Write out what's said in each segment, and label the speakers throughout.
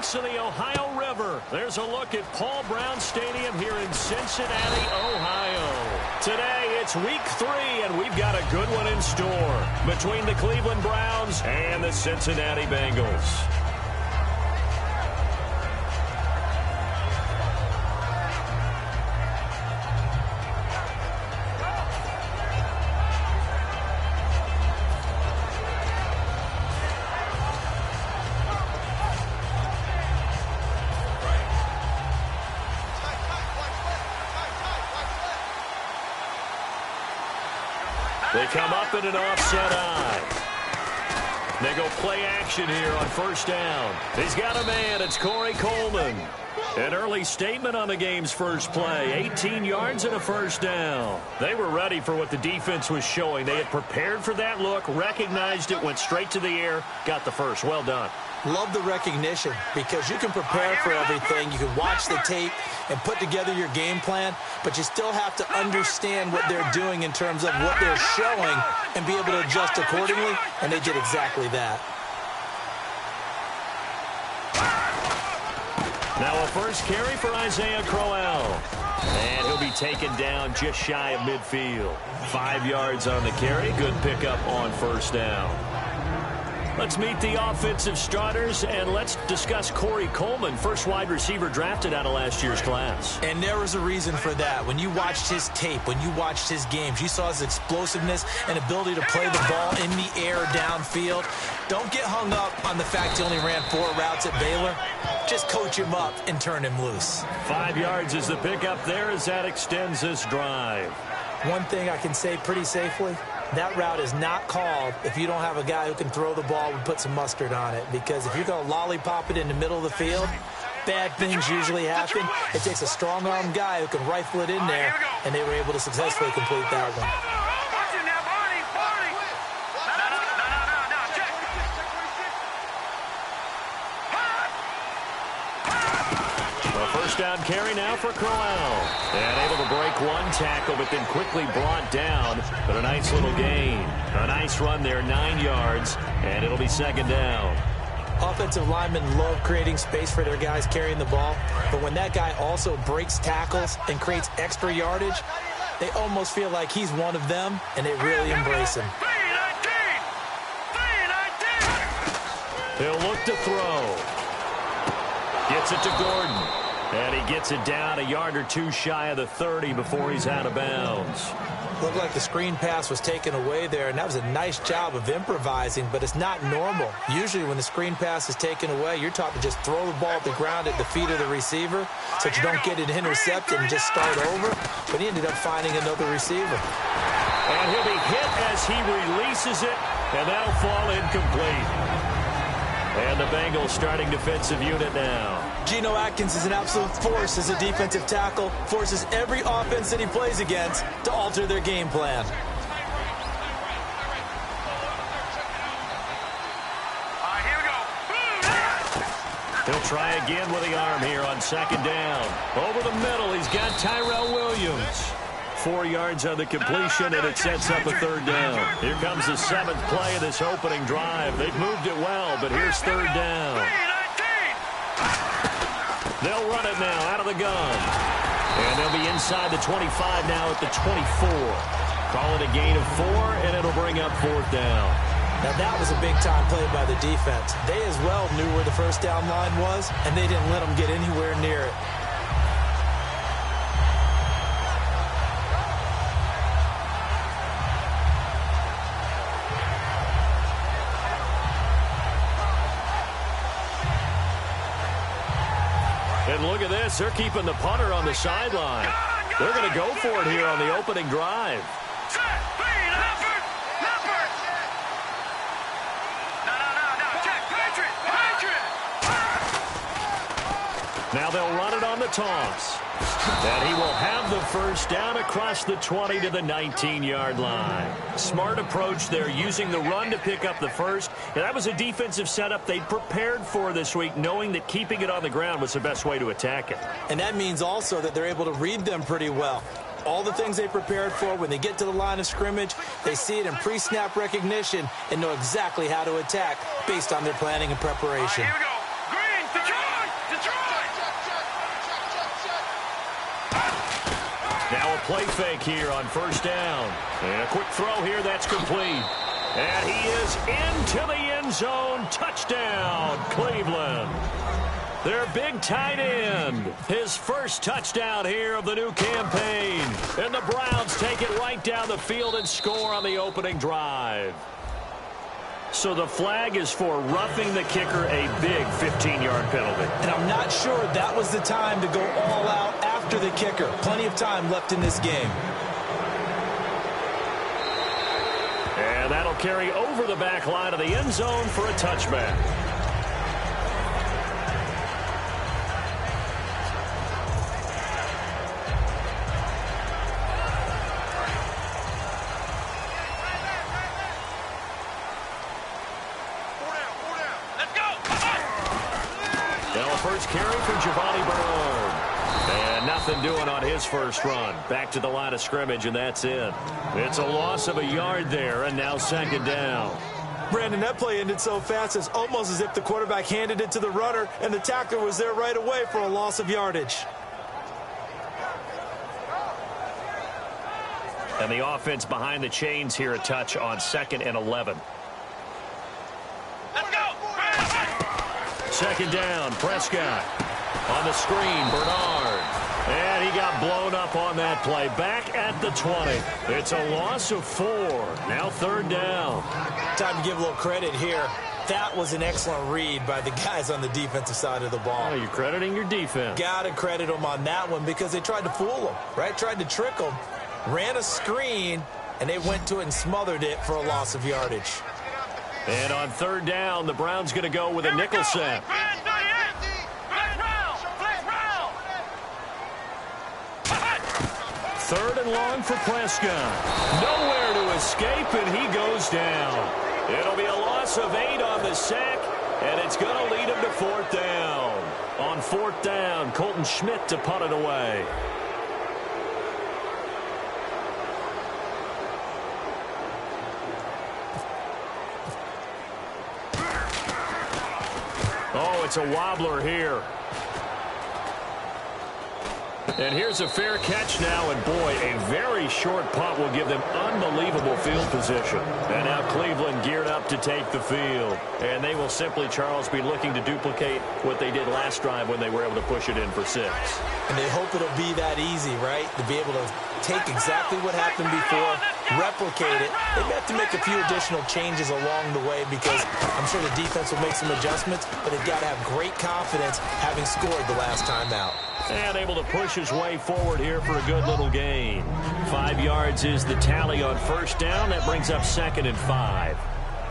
Speaker 1: banks of the Ohio River. There's a look at Paul Brown Stadium here in Cincinnati, Ohio. Today, it's week 3, and we've got a good one in store between the Cleveland Browns and the Cincinnati Bengals. They come up in an offset eye. They go play action here on first down. He's got a man. It's Corey Coleman. An early statement on the game's first play. 18 yards and a first down. They were ready for what the defense was showing. They had prepared for that look, recognized it, went straight to the air, got the first. Well done.
Speaker 2: Love the recognition because you can prepare for everything. You can watch the tape and put together your game plan, but you still have to understand what they're doing in terms of what they're showing and be able to adjust accordingly, and they did exactly that.
Speaker 1: Now a first carry for Isaiah Crowell. And he'll be taken down just shy of midfield. 5 yards on the carry. Good pickup on first down. Let's meet the offensive starters, and let's discuss Corey Coleman, first wide receiver drafted out of last year's class.
Speaker 2: And there was a reason for that. When you watched his tape, when you watched his games, you saw his explosiveness and ability to play the ball in the air downfield. Don't get hung up on the fact he only ran 4 routes at Baylor. Just coach him up and turn him loose.
Speaker 1: 5 yards is the pickup there as that extends this drive.
Speaker 2: One thing I can say pretty safely, that route is not called if you don't have a guy who can throw the ball and put some mustard on it. Because if you're going to lollipop it in the middle of the field, bad things usually happen. It takes a strong-arm guy who can rifle it in there, and they were able to successfully complete that one.
Speaker 1: First down carry now for Crowell. And able to break one tackle, but then quickly brought down. But a nice little gain. A nice run there, 9 yards, and it'll be second down.
Speaker 2: Offensive linemen love creating space for their guys carrying the ball, but when that guy also breaks tackles and creates extra yardage, they almost feel like he's one of them, and they really embrace him.
Speaker 1: He'll look to throw. Gets it to Gordon. And he gets it down a yard or two shy of the 30 before he's out of bounds.
Speaker 2: Looked like the screen pass was taken away there, and that was a nice job of improvising, but it's not normal. Usually when the screen pass is taken away, you're taught to just throw the ball at the ground at the feet of the receiver so that you don't get it intercepted and just start over. But he ended up finding another receiver.
Speaker 1: And he'll be hit as he releases it, and that'll fall incomplete. And the Bengals starting defensive unit now.
Speaker 2: Geno Atkins is an absolute force as a defensive tackle, forces every offense that he plays against to alter their game plan.
Speaker 1: He'll try again with the arm here on second down. Over the middle, he's got Tyrell Williams. 4 yards on the completion, and it sets up a third down. Here comes the 7th play of this opening drive. They've moved it well, but here's third down. They'll run it now out of the gun. And they'll be inside the 25 now at the 24. Call it a gain of 4, and it'll bring up fourth down.
Speaker 2: Now that was a big-time play by the defense. They as well knew where the first down line was, and they didn't let them get anywhere near it.
Speaker 1: And look at this. They're keeping the punter on the sideline. They're going to go for it here on the opening drive. Now they'll run it on the toss. And he will have the first down across the 20 to the 19-yard line. Smart approach there, using the run to pick up the first. And that was a defensive setup they prepared for this week, knowing that keeping it on the ground was the best way to attack it.
Speaker 2: And that means also that they're able to read them pretty well. All the things they prepared for, when they get to the line of scrimmage, they see it in pre-snap recognition and know exactly how to attack based on their planning and preparation.
Speaker 3: Here we go. Green,
Speaker 1: play fake here on first down. And a quick throw here that's complete. And he is into the end zone. Touchdown, Cleveland. Their big tight end. His first touchdown here of the new campaign. And the Browns take it right down the field and score on the opening drive. So the flag is for roughing the kicker, a big 15-yard penalty.
Speaker 2: And I'm not sure that was the time to go all out after the kicker. Plenty of time left in this game.
Speaker 1: And that'll carry over the back line of the end zone for a touchback. First carry for Giovanni Bernard. And nothing doing on his first run. Back to the line of scrimmage, and that's it. It's a loss of a yard there, and now second down.
Speaker 2: Brandon, that play ended so fast, it's almost as if the quarterback handed it to the runner, and the tackler was there right away for a loss of yardage.
Speaker 1: And the offense behind the chains here a touch on 2nd and 11. Second down, Prescott. On the screen, Bernard. And he got blown up on that play. Back at the 20. It's a loss of 4. Now third down.
Speaker 2: Time to give a little credit here. That was an excellent read by the guys on the defensive side of the ball.
Speaker 1: Oh, you're crediting your defense.
Speaker 2: Got to credit them on that one because they tried to fool them, right? Tried to trick them. Ran a screen, and they went to it and smothered it for a loss of yardage.
Speaker 1: And on third down, the Browns going to go with a nickel set. Third and long for Prescott. Nowhere to escape, and he goes down. It'll be a loss of 8 on the sack, and it's going to lead him to fourth down. On fourth down, Colton Schmidt to punt it away. Oh, it's a wobbler here. And here's a fair catch now, and boy, a very short punt will give them unbelievable field position. And now Cleveland geared up to take the field. And they will simply, Charles, be looking to duplicate what they did last drive when they were able to push it in for 6.
Speaker 2: And they hope it'll be that easy, right? To be able to take exactly what happened before, replicate it. They have to make a few additional changes along the way because I'm sure the defense will make some adjustments, but they've got to have great confidence having scored the last time out.
Speaker 1: And able to push his way forward here for a good little gain. 5 yards is the tally on first down. That brings up 2nd and 5.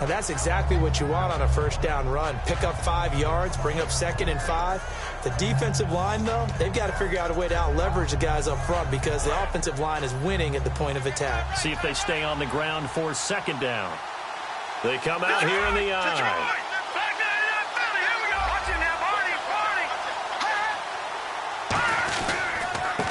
Speaker 2: And that's exactly what you want on a first down run. Pick up 5 yards, bring up 2nd and 5. The defensive line, though, they've got to figure out a way to out-leverage the guys up front because the offensive line is winning at the point of attack.
Speaker 1: See if they stay on the ground for 2nd down. They come out here in the eye.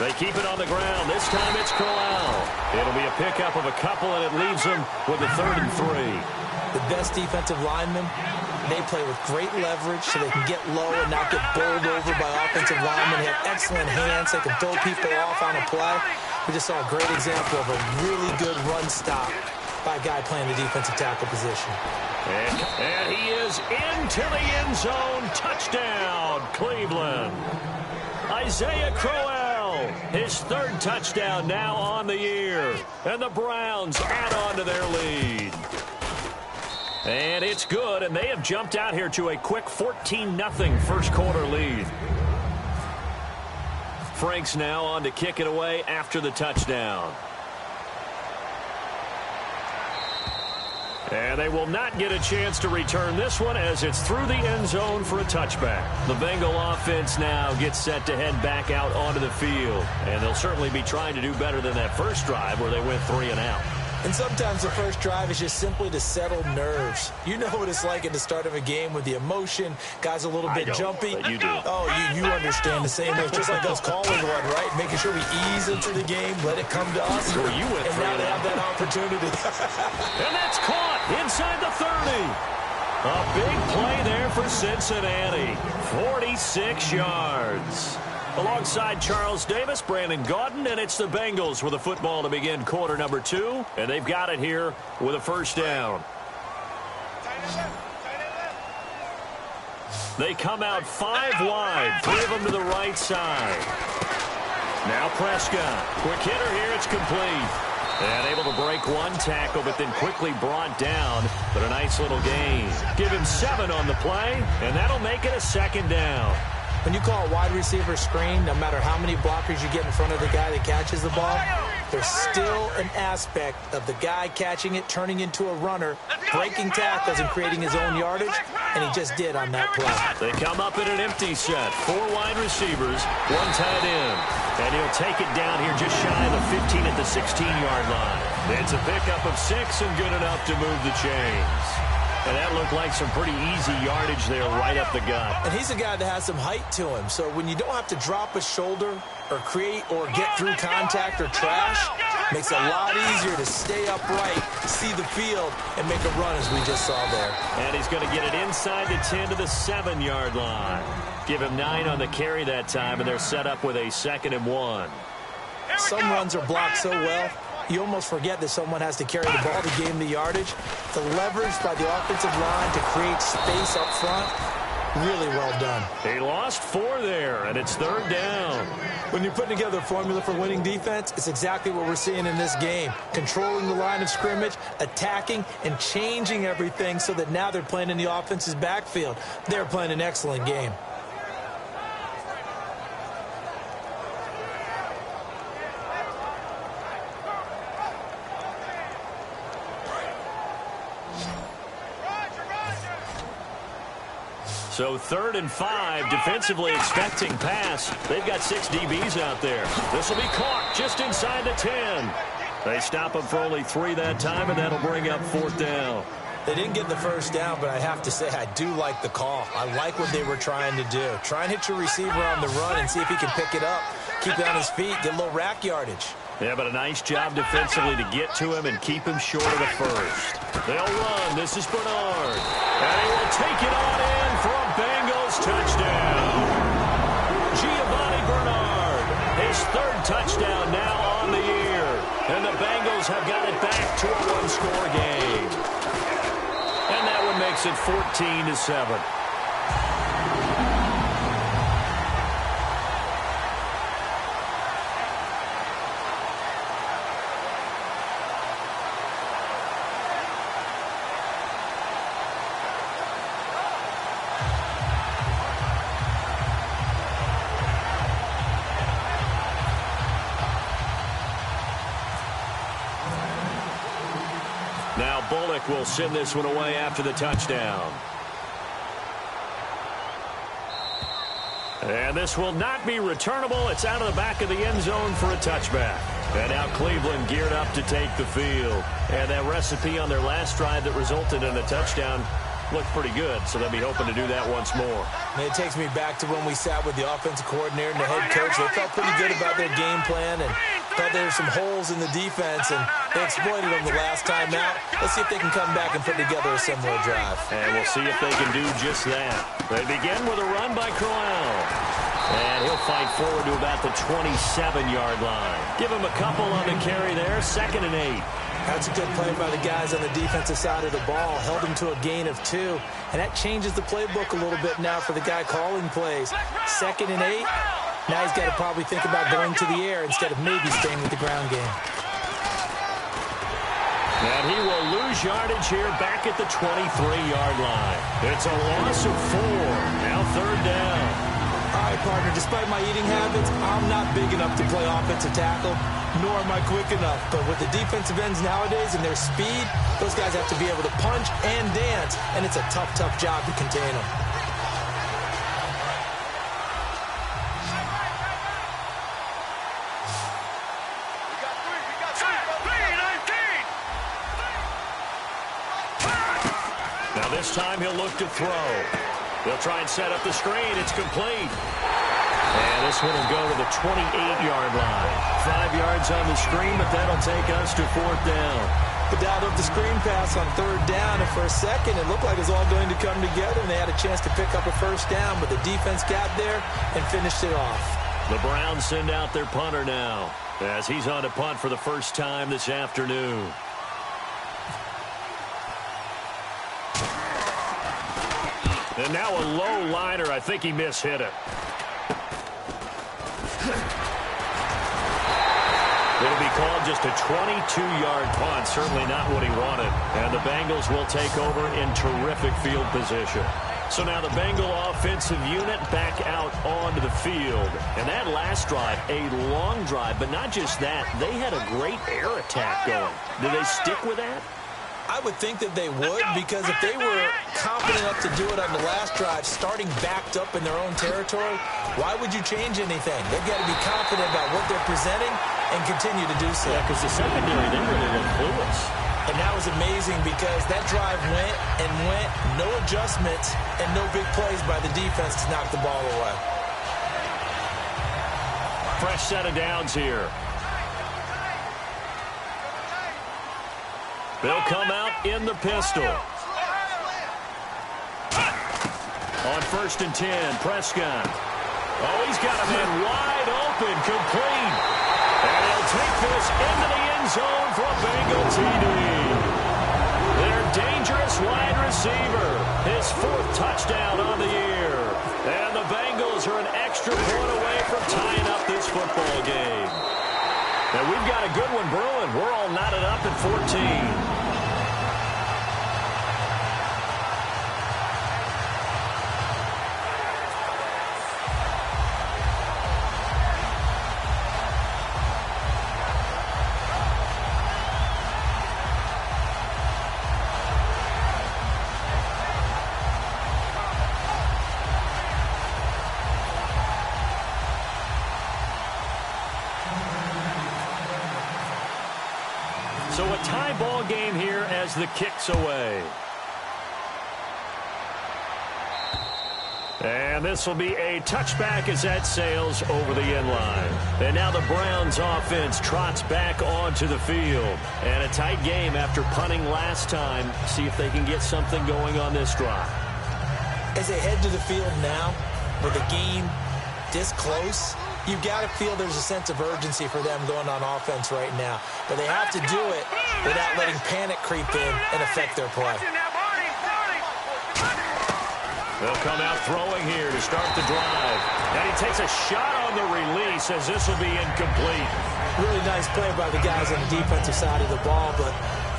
Speaker 1: They keep it on the ground. This time it's Corral. It'll be a pickup of a couple, and it leaves them with a 3rd and 3.
Speaker 2: The best defensive linemen, they play with great leverage so they can get low and not get bowled over by offensive linemen. They have excellent hands. They can throw people off on a play. We just saw a great example of a really good run stop by a guy playing the defensive tackle position.
Speaker 1: And he is into the end zone. Touchdown, Cleveland. Isaiah Crowell, his 3rd touchdown now on the year. And the Browns add on to their lead. And it's good, and they have jumped out here to a quick 14-0 first quarter lead. Franks now on to kick it away after the touchdown. And they will not get a chance to return this one as it's through the end zone for a touchback. The Bengal offense now gets set to head back out onto the field. And they'll certainly be trying to do better than that first drive where they went 3 and out.
Speaker 2: And sometimes the first drive is just simply to settle nerves. You know what it's like at the start of a game with the emotion. Guys a little bit jumpy.
Speaker 1: But you do.
Speaker 2: Oh, you understand the same way. It's just like us calling one, right? Making sure we ease into the game, let it come to us.
Speaker 1: Well, you went
Speaker 2: and now they have that opportunity.
Speaker 1: And that's caught inside the 30. A big play there for Cincinnati. 46 yards. Alongside Charles Davis, Brandon Gaudin, and it's the Bengals with a football to begin quarter number 2, and they've got it here with a first down. They come out 5 wide, 3 of them to the right side. Now Prescott, quick hitter here, it's complete. And able to break one tackle, but then quickly brought down. But a nice little gain. Give him 7 on the play, and that'll make it a second down.
Speaker 2: When you call a wide receiver screen, no matter how many blockers you get in front of the guy that catches the ball, there's still an aspect of the guy catching it, turning into a runner, breaking tackles and creating his own yardage, and he just did on that play.
Speaker 1: They come up in an empty set. 4 wide receivers, 1 tight end. And he'll take it down here just shy of the 15 at the 16-yard line. It's a pickup of 6 and good enough to move the chains. And that looked like some pretty easy yardage there right up the gut.
Speaker 2: And he's a guy that has some height to him. So when you don't have to drop a shoulder or create or get through contact or trash, makes it a lot easier to stay upright, see the field, and make a run as we just saw there.
Speaker 1: And he's going to get it inside the 10 to the 7-yard line. Give him 9 on the carry that time, and they're set up with a 2nd and 1.
Speaker 2: Some runs are blocked so well, you almost forget that someone has to carry the ball to gain the yardage. The leverage by the offensive line to create space up front, really well done.
Speaker 1: He lost 4 there, and it's 3rd down.
Speaker 2: When you're putting together a formula for winning defense, it's exactly what we're seeing in this game. Controlling the line of scrimmage, attacking, and changing everything so that now they're playing in the offense's backfield. They're playing an excellent game.
Speaker 1: So 3rd and 5, defensively expecting pass. They've got 6 DBs out there. This will be caught just inside the 10. They stop him for only 3 that time, and that'll bring up 4th down.
Speaker 2: They didn't get the first down, but I have to say I do like the call. I like what they were trying to do. Try and hit your receiver on the run and see if he can pick it up. Keep it on his feet, get a little rack yardage.
Speaker 1: Yeah, but a nice job defensively to get to him and keep him short of the first. They'll run. This is Bernard. And he will take it on in for a Bengals touchdown. Giovanni Bernard, his 3rd touchdown now on the year. And the Bengals have got it back to a 1-score game. And that one makes it 14-7. Now Bullock will send this one away after the touchdown. And this will not be returnable. It's out of the back of the end zone for a touchback. And now Cleveland geared up to take the field. And that recipe on their last drive that resulted in a touchdown looked pretty good, so they'll be hoping to do that once more.
Speaker 2: And it takes me back to when we sat with the offensive coordinator and the head coach. They felt pretty good about their game plan and thought there were some holes in the defense, and they exploited them the last time out. Let's see if they can come back and put together a similar drive.
Speaker 1: And we'll see if they can do just that. They begin with a run by Crowell. And he'll fight forward to about the 27-yard line. Give him a couple on the carry there, 2nd and 8.
Speaker 2: That's a good play by the guys on the defensive side of the ball. Held him to a gain of 2. And that changes the playbook a little bit now for the guy calling plays. 2nd and 8. Now he's got to probably think about going to the air instead of maybe staying with the ground game.
Speaker 1: And he will lose yardage here back at the 23-yard line. It's a loss of 4. Now 3rd down.
Speaker 2: All right, partner, despite my eating habits, I'm not big enough to play offensive tackle, nor am I quick enough. But with the defensive ends nowadays and their speed, those guys have to be able to punch and dance, and it's a tough, tough job to contain them.
Speaker 1: Now this time he'll look to throw. They'll try and set up the screen. It's complete. And this one will go to the 28-yard line. 5 yards on the screen, but that'll take us to 4th down.
Speaker 2: But dialed up the screen pass on 3rd down, and for a second it looked like it was all going to come together, and they had a chance to pick up a 1st down, but the defense got there and finished it off.
Speaker 1: The Browns send out their punter now as he's on to punt for the first time this afternoon. And now a low liner. I think he mishit it. It'll be called just a 22-yard punt. Certainly not what he wanted. And the Bengals will take over in terrific field position. So now the Bengal offensive unit back out onto the field. And that last drive, a long drive, but not just that. They had a great air attack going. Did they stick with that?
Speaker 2: I would think that they would, because if they were confident enough to do it on the last drive, starting backed up in their own territory, why would you change anything? They've got to be confident about what they're presenting and continue to do so.
Speaker 1: Yeah, because the secondary, they really look clueless.
Speaker 2: And that was amazing because that drive went and went, no adjustments, and no big plays by the defense to knock the ball away.
Speaker 1: Fresh set of downs here. They'll come out in the pistol. On 1st and 10, Prescott. Oh, he's got a man wide open, complete. And he'll take this into the end zone for a Bengal TD. Their dangerous wide receiver. His 4th touchdown on the year. And the Bengals are an extra point away from tying up this football game. And we've got a good one brewing. We're all knotted up at 14. So a tie ball game here as the kick's away. And this will be a touchback as that sails over the end line. And now the Browns offense trots back onto the field. And a tight game after punting last time. See if they can get something going on this drive.
Speaker 2: As they head to the field now, with the game this close, you've got to feel there's a sense of urgency for them going on offense right now. But they have to do it without letting panic creep in and affect their play.
Speaker 1: They'll come out throwing here to start the drive. And he takes a shot on the release as this will be incomplete.
Speaker 2: Really nice play by the guys on the defensive side of the ball, but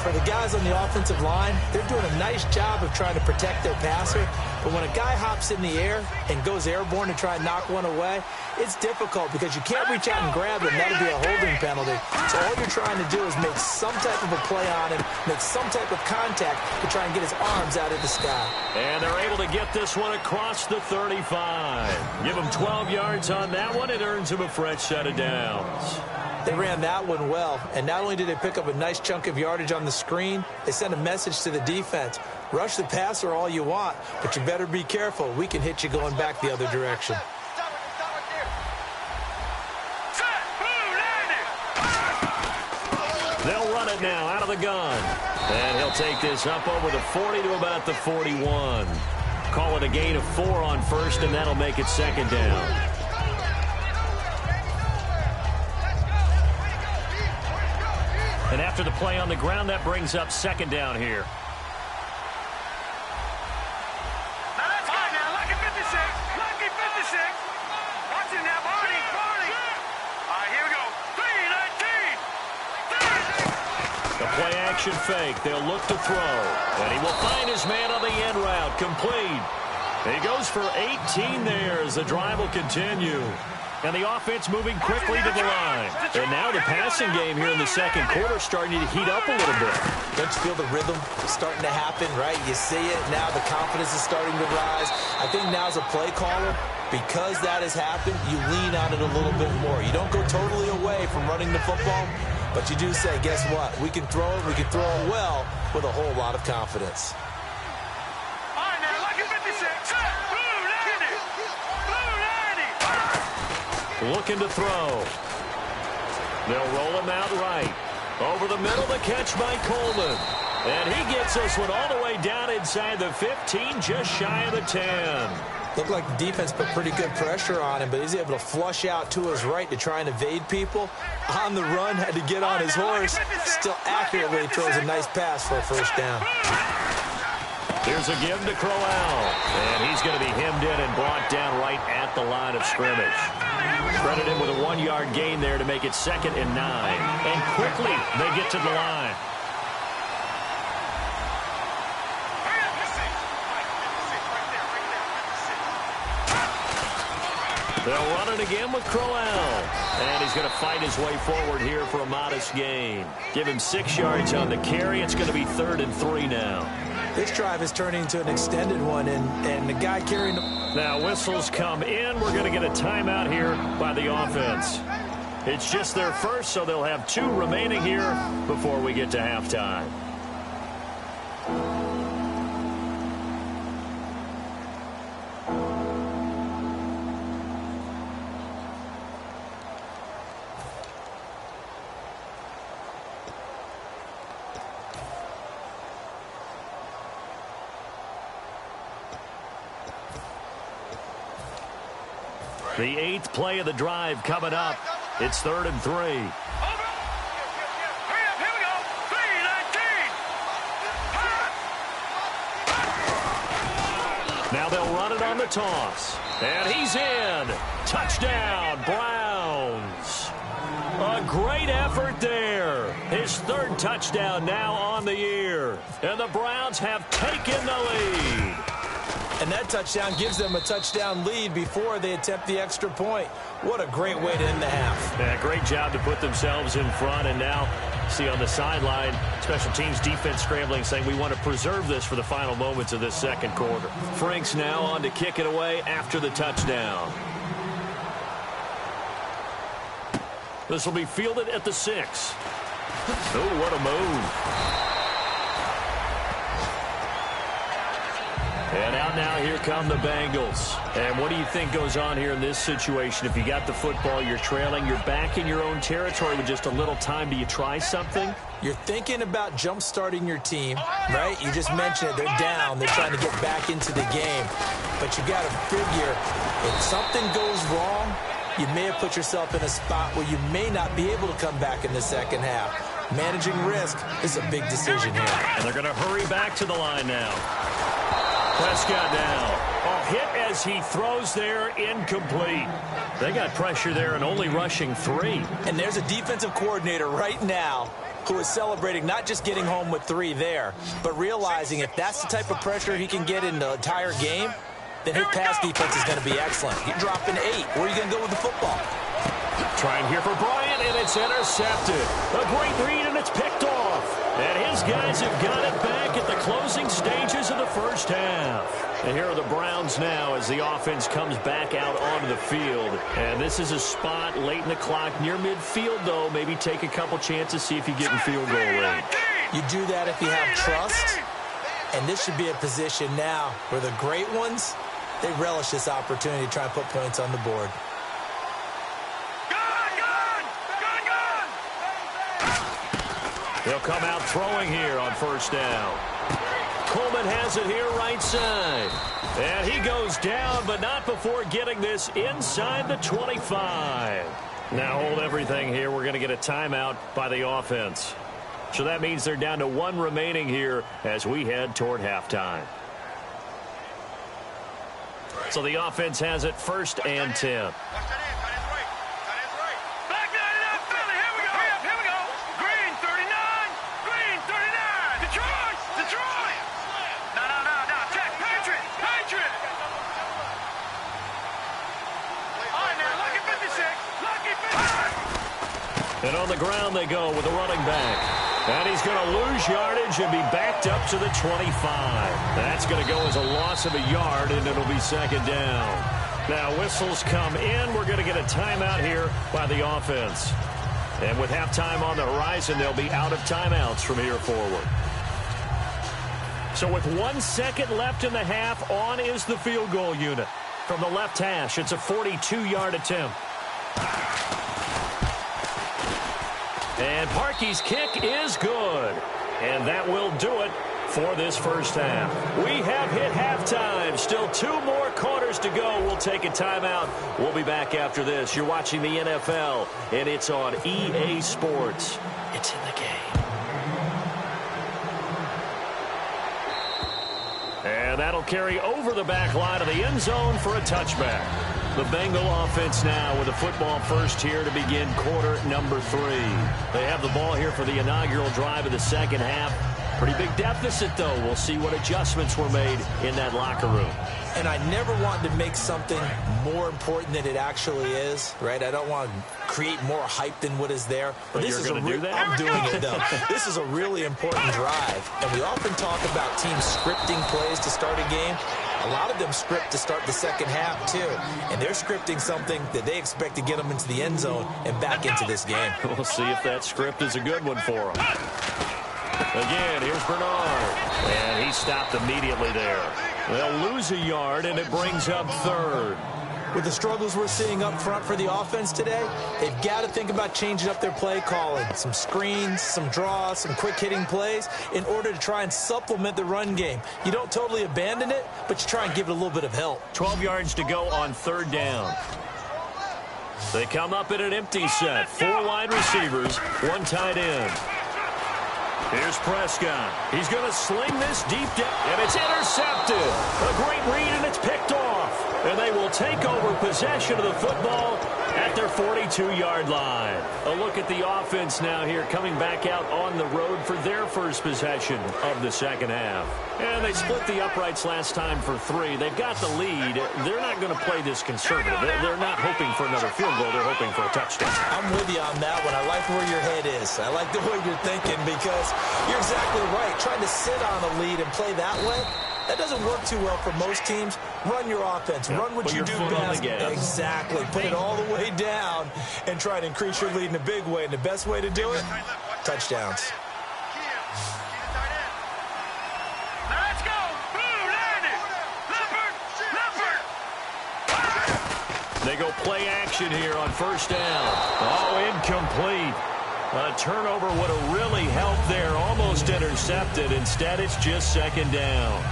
Speaker 2: for the guys on the offensive line, they're doing a nice job of trying to protect their passer. But when a guy hops in the air and goes airborne to try and knock one away, it's difficult because you can't reach out and grab him. That'll be a holding penalty. So all you're trying to do is make some type of a play on him, make some type of contact to try and get his arms out of the sky.
Speaker 1: And they're able to get this one across the 35. Give him 12 yards on that one. It earns him a fresh set of downs.
Speaker 2: They ran that one well, and not only did they pick up a nice chunk of yardage on the screen, they sent a message to the defense. Rush the passer all you want, but you better be careful. We can hit you going back the other direction.
Speaker 1: They'll run it now out of the gun. And he'll take this up over the 40 to about the 41. Call it a gain of 4 on 1st, and that'll make it 2nd down. And after the play on the ground, that brings up 2nd down here.
Speaker 3: Now that's good now. Lucky 56. Lucky 56. Watch it now, Barney. Barney. All right, here we go. 3-19.
Speaker 1: The play action fake. They'll look to throw. And he will find his man on the end route. Complete. He goes for 18 there as the drive will continue. And the offense moving quickly to the line. And now the passing game here in the 2nd quarter starting to heat up a little bit.
Speaker 2: Don't you feel the rhythm starting to happen, right? You see it now. The confidence is starting to rise. I think now as a play caller, because that has happened, you lean on it a little bit more. You don't go totally away from running the football, but you do say, guess what? We can throw it. We can throw it well with a whole lot of confidence.
Speaker 3: All right, now, lucky 56. Blue 90. Blue 90.
Speaker 1: Looking to throw. They'll roll him out right. Over the middle, the catch by Coleman. And he gets this one all the way down inside the 15, just shy of the 10.
Speaker 2: Looked like the defense put pretty good pressure on him, but he's able to flush out to his right to try and evade people. On the run, had to get on his horse. Still accurately throws a nice pass for a first down.
Speaker 1: Here's a give to Crowell, and he's going to be hemmed in and brought down right at the line of scrimmage. Credit him with a 1-yard gain there to make it 2nd and 9. And quickly, they get to the line. They'll run it again with Crowell. And he's going to fight his way forward here for a modest gain. Give him 6 yards on the carry. It's going to be 3rd and 3 now.
Speaker 2: This drive is turning into an extended one, and the guy carrying the...
Speaker 1: Now whistles come in. We're going to get a timeout here by the offense. It's just their first, so they'll have 2 remaining here before we get to halftime. The 8th play of the drive coming up. It's 3rd and 3.
Speaker 3: Hurry up, here we go. 3:19.
Speaker 1: Now they'll run it on the toss. And he's in. Touchdown, Browns. A great effort there. His 3rd touchdown now on the year. And the Browns have taken the lead.
Speaker 2: And that touchdown gives them a touchdown lead before they attempt the extra point. What a great way to end the half.
Speaker 1: Yeah, great job to put themselves in front. And now, see on the sideline, special teams defense scrambling, saying we want to preserve this for the final moments of this 2nd quarter. Frank's now on to kick it away after the touchdown. This will be fielded at the 6. Oh, what a move. And out now, here come the Bengals. And what do you think goes on here in this situation? If you got the football, you're trailing, you're back in your own territory with just a little time. Do you try something?
Speaker 2: You're thinking about jump-starting your team, right? You just mentioned it. They're down. They're trying to get back into the game. But you got to figure, if something goes wrong, you may have put yourself in a spot where you may not be able to come back in the 2nd half. Managing risk is a big decision here.
Speaker 1: And they're going to hurry back to the line now. Prescott down. A hit as he throws there, incomplete. They got pressure there and only rushing 3.
Speaker 2: And there's a defensive coordinator right now who is celebrating not just getting home with 3 there, but realizing if that's the type of pressure he can get in the entire game, then his pass defense is going to be excellent. You're dropping 8. Where are you going to go with the football?
Speaker 1: Trying here for Bryant, and it's intercepted. A great read, and it's picked off. And his guys have got it back at the closing stages of the 1st half. And here are the Browns now as the offense comes back out onto the field. And this is a spot late in the clock near midfield, though. Maybe take a couple chances, see if you get in field goal range.
Speaker 2: You do that if you have trust. And this should be a position now where the great ones, they relish this opportunity to try and put points on the board.
Speaker 1: They'll come out throwing here on 1st down. Coleman has it here right side. And he goes down, but not before getting this inside the 25. Now hold everything here. We're going to get a timeout by the offense. So that means they're down to 1 remaining here as we head toward halftime. So the offense has it 1st and 10. And on the ground they go with the running back. And he's going to lose yardage and be backed up to the 25. That's going to go as a loss of a yard, and it'll be 2nd down. Now whistles come in. We're going to get a timeout here by the offense. And with halftime on the horizon, they'll be out of timeouts from here forward. So with 1 second left in the half, on is the field goal unit. From the left hash, it's a 42-yard attempt. And Parkey's kick is good. And that will do it for this first half. We have hit halftime. Still 2 more quarters to go. We'll take a timeout. We'll be back after this. You're watching the NFL, and it's on EA Sports. It's in the game. And that'll carry over the back line of the end zone for a touchback. The Bengal offense now with a football first here to begin quarter number 3. They have the ball here for the inaugural drive of the second half. Pretty big deficit, though. We'll see what adjustments were made in that locker room.
Speaker 2: And I never wanted to make something more important than it actually is, right? I don't want to create more hype than what is there.
Speaker 1: But this is going to do that?
Speaker 2: I'm doing it, though. This is a really important drive. And we often talk about teams scripting plays to start a game. A lot of them script to start the second half, too. And they're scripting something that they expect to get them into the end zone and back into this game.
Speaker 1: We'll see if that script is a good one for them. Again, here's Bernard. And he stopped immediately there. They'll lose a yard, and it brings up third.
Speaker 2: With the struggles we're seeing up front for the offense today, they've got to think about changing up their play calling. Some screens, some draws, some quick-hitting plays in order to try and supplement the run game. You don't totally abandon it, but you try and give it a little bit of help.
Speaker 1: 12 yards to go on third down. They come up in an empty set. 4 wide receivers, 1 tight end. Here's Prescott. He's going to sling this deep down, and it's intercepted. A great read, and it's picked off. And they will take over possession of the football at their 42-yard line. A look at the offense now here, coming back out on the road for their first possession of the second half. And they split the uprights last time for 3. They've got the lead. They're not going to play this conservative. They're not hoping for another field goal. They're hoping for a touchdown.
Speaker 2: I'm with you on that one. I like where your head is. I like the way you're thinking because you're exactly right. Trying to sit on a lead and play that way, that doesn't work too well for most teams. Run your offense. Run what you do best. Exactly. Put it all the way down and try to increase your lead in a big way. And the best way to do it, touchdowns.
Speaker 3: Let's go. Blue landed. Leopard.
Speaker 1: They go play action here on first down. Oh, incomplete. A turnover would have really helped there. Almost intercepted. Instead, it's just second down.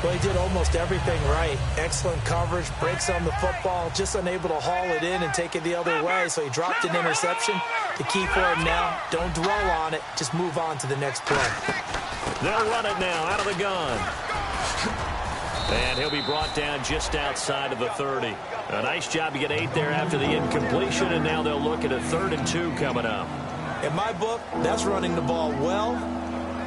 Speaker 2: Well, he did almost everything right. Excellent coverage, breaks on the football, just unable to haul it in and take it the other way, so he dropped an interception. The key for him now, don't dwell on it, just move on to the next play.
Speaker 1: They'll run it now out of the gun. And he'll be brought down just outside of the 30. A nice job to get 8 there after the incompletion, and now they'll look at a 3rd and 2 coming up.
Speaker 2: In my book, that's running the ball well,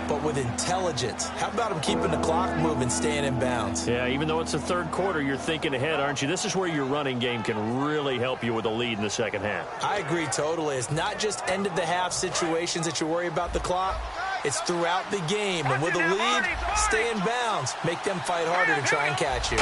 Speaker 2: but with intelligence. How about him keeping the clock moving, staying in bounds?
Speaker 1: Yeah, even though it's the third quarter, you're thinking ahead, aren't you? This is where your running game can really help you with a lead in the second half.
Speaker 2: I agree totally. It's not just end-of-the-half situations that you worry about the clock. It's throughout the game. And with a lead, stay in bounds. Make them fight harder to try and catch you.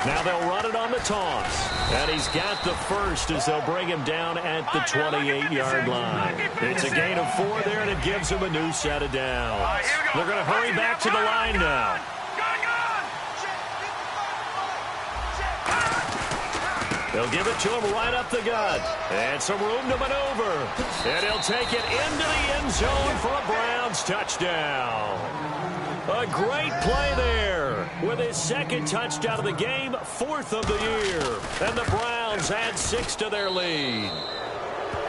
Speaker 1: Now they'll run it on the toss. And he's got the first as they'll bring him down at the 28-yard line. It's a gain of 4 there, and it gives him a new set of downs. They're going to hurry back to the line now. They'll give it to him right up the gut. And some room to maneuver. And he'll take it into the end zone for a Browns touchdown. A great play there with his 2nd touchdown of the game, 4th of the year. And the Browns add 6 to their lead.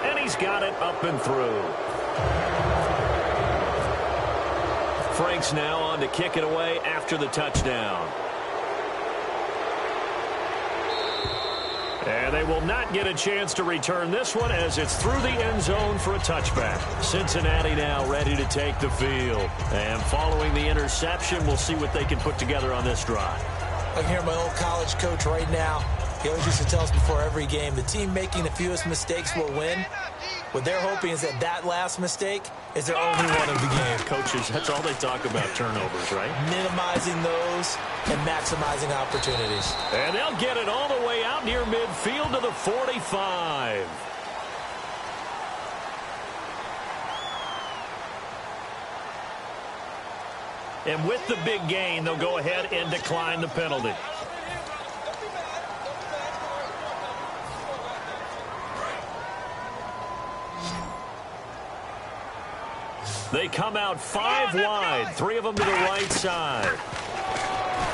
Speaker 1: And he's got it up and through. Frank's now on to kick it away after the touchdown. And they will not get a chance to return this one as it's through the end zone for a touchback. Cincinnati now ready to take the field. And following the interception, we'll see what they can put together on this drive.
Speaker 2: I can hear my old college coach right now. He always used to tell us before every game, the team making the fewest mistakes will win. What they're hoping is that that last mistake is their only one of the game.
Speaker 1: Coaches, that's all they talk about, turnovers, right?
Speaker 2: Minimizing those and maximizing opportunities.
Speaker 1: And they'll get it all the way out near midfield to the 45. And with the big gain, they'll go ahead and decline the penalty. They come out 5 wide, 3 of them to the right side.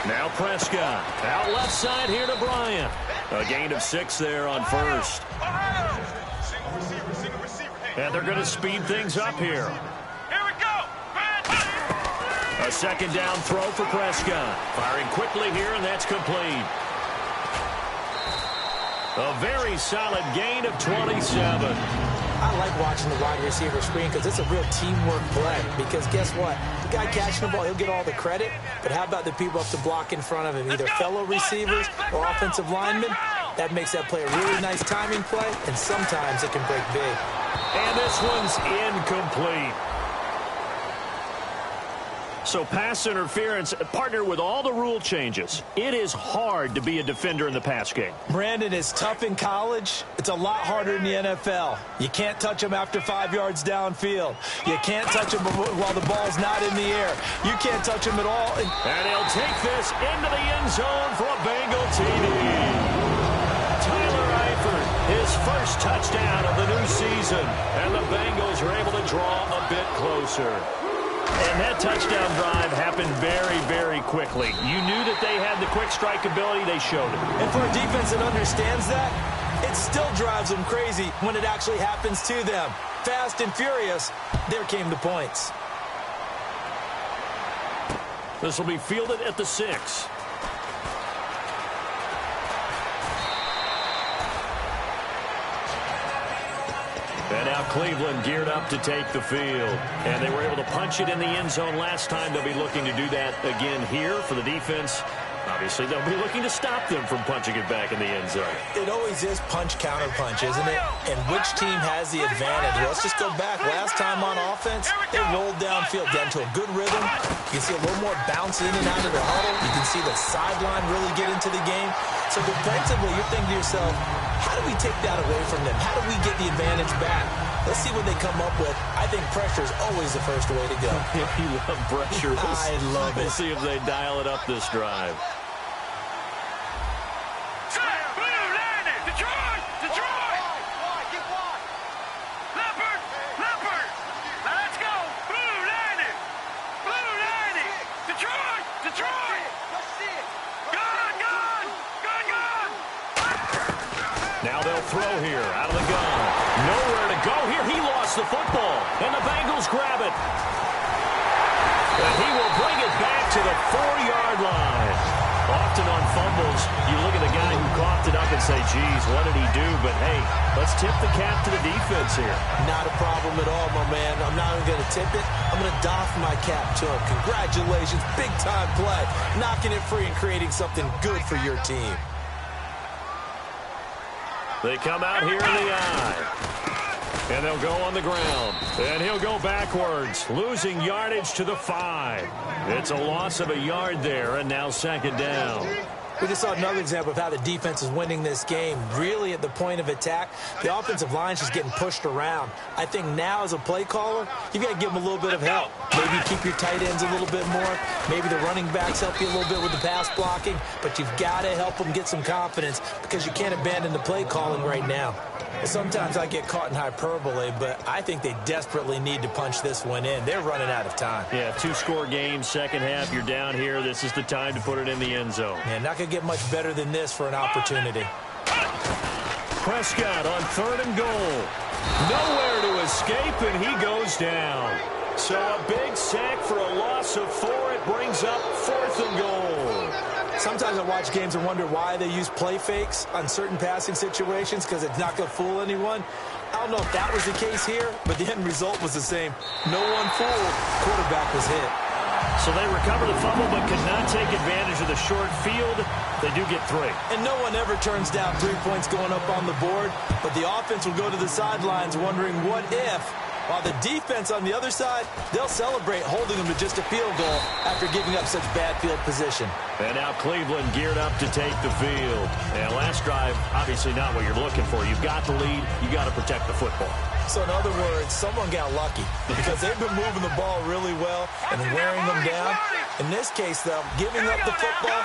Speaker 1: Now Prescott, out left side here to Bryant. A gain of 6 there on first. And they're going to speed things up here.
Speaker 3: Here we go.
Speaker 1: A second down throw for Prescott. Firing quickly here, and that's complete. A very solid gain of 27.
Speaker 2: I like watching the wide receiver screen because it's a real teamwork play. Because guess what? The guy catching the ball, he'll get all the credit. But how about the people up to block in front of him, either fellow receivers or offensive linemen? That makes that play a really nice timing play, and sometimes it can break big.
Speaker 1: And this one's incomplete. So pass interference, partnered with all the rule changes, it is hard to be a defender in the pass game.
Speaker 2: Brandon, is tough in college. It's a lot harder in the NFL. You can't touch him after 5 yards downfield. You can't touch him while the ball's not in the air. You can't touch him at all.
Speaker 1: And he'll take this into the end zone for a Bengal TD. Tyler Eifert, his first touchdown of the new season. And the Bengals are able to draw a bit closer. And that touchdown drive happened very, very quickly. You knew that they had the quick strike ability. They showed it.
Speaker 2: And for a defense that understands that, it still drives them crazy when it actually happens to them. Fast and furious, there came the points.
Speaker 1: This will be fielded at the 6. And now Cleveland geared up to take the field. And they were able to punch it in the end zone last time. They'll be looking to do that again here for the defense. Obviously, they'll be looking to stop them from punching it back in the end zone.
Speaker 2: It always is punch-counter-punch, isn't it? And which team has the advantage? Well, let's just go back. Last time on offense, they rolled downfield, got into a good rhythm. You can see a little more bounce in and out of the huddle. You can see the sideline really get into the game. So defensively, you're thinking to yourself, how do we take that away from them? How do we get the advantage back? Let's see what they come up with. I think pressure is always the first way to go.
Speaker 1: You love pressure.
Speaker 2: I love it.
Speaker 1: We'll see if they dial it up this drive.
Speaker 3: Detroit! Detroit! Get wide. Leopard! Leopard! Now let's go! Blue landed! Blue landed! Detroit! Detroit! Gun! Gun! Gun! Gun!
Speaker 1: Now they'll throw here out of the gun. Nowhere to go here. He lost the football. And the Bengals grab it. And he will bring it back to the 4-yard line. Often on fumbles, you look at the guy who coughed it up and say, geez, what did he do? But, hey, let's tip the cap to the defense here.
Speaker 2: Not a problem at all, my man. I'm not even going to tip it. I'm going to doff my cap to him. Congratulations. Big-time play. Knocking it free and creating something good for your team.
Speaker 1: They come out here in the eye. And they'll go on the ground. And he'll go backwards, losing yardage to the 5. It's a loss of a yard there, and now second down.
Speaker 2: We just saw another example of how the defense is winning this game. Really at the point of attack, the offensive line is just getting pushed around. I think now as a play caller, you've got to give them a little bit of help. Maybe keep your tight ends a little bit more. Maybe the running backs help you a little bit with the pass blocking. But you've got to help them get some confidence because you can't abandon the play calling right now. Sometimes I get caught in hyperbole, but I think they desperately need to punch this one in. They're running out of time.
Speaker 1: Yeah, 2-score game, second half, you're down here. This is the time to put it in the end zone.
Speaker 2: Man, not going to get much better than this for an opportunity.
Speaker 1: Prescott on 3rd and goal. Nowhere to escape, and he goes down. So a big sack for a loss of 4. It brings up 4th and goal.
Speaker 2: Sometimes I watch games and wonder why they use play fakes on certain passing situations because it's not going to fool anyone. I don't know if that was the case here, but the end result was the same. No one fooled. Quarterback was hit.
Speaker 1: So they recover the fumble but could not take advantage of the short field. They do get 3.
Speaker 2: And no one ever turns down 3 points going up on the board, but the offense will go to the sidelines wondering what if. While the defense on the other side, they'll celebrate holding them to just a field goal after giving up such bad field position.
Speaker 1: And now Cleveland geared up to take the field. And last drive, obviously not what you're looking for. You've got the lead. You got to protect the football.
Speaker 2: So in other words, someone got lucky because they've been moving the ball really well and wearing them down. In this case, though, giving up the football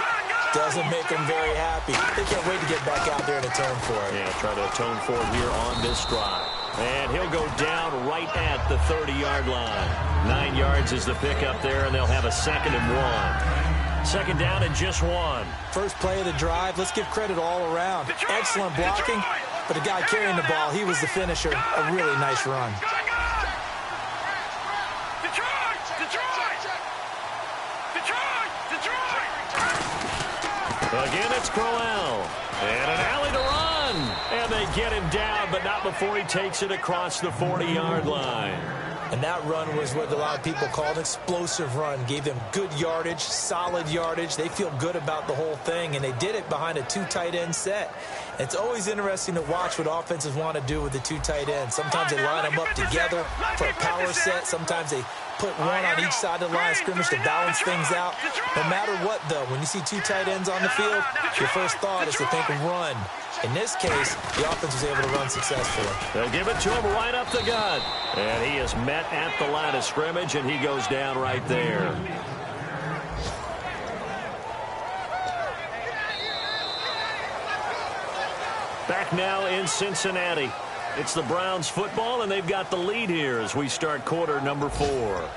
Speaker 2: doesn't make them very happy. They can't wait to get back out there and atone for it.
Speaker 1: Yeah, try to atone for it here on this drive. And he'll go down right at the 30-yard line. 9 yards is the pickup there, and they'll have a 2nd and 1. Second down and just 1.
Speaker 2: First play of the drive, let's give credit all around. Excellent blocking, but the guy carrying the ball, he was the finisher. A really nice run.
Speaker 1: Again, it's Crowell. And an alley to run. And they get him down, but not before he takes it across the 40-yard line.
Speaker 2: And that run was what a lot of people call an explosive run. Gave them good yardage, solid yardage. They feel good about the whole thing, and they did it behind a 2 tight end set. It's always interesting to watch what offenses want to do with the 2 tight ends. Sometimes they line them up together for a power set. Sometimes they put one on each side of the line of scrimmage to balance things out. No matter what, though, when you see 2 tight ends on the field, your first thought is to think run. In this case, the offense was able to run successfully.
Speaker 1: They'll give it to him right up the gut. And he is met at the line of scrimmage, and he goes down right there. Back now in Cincinnati. It's the Browns football, and they've got the lead here as we start quarter number 4.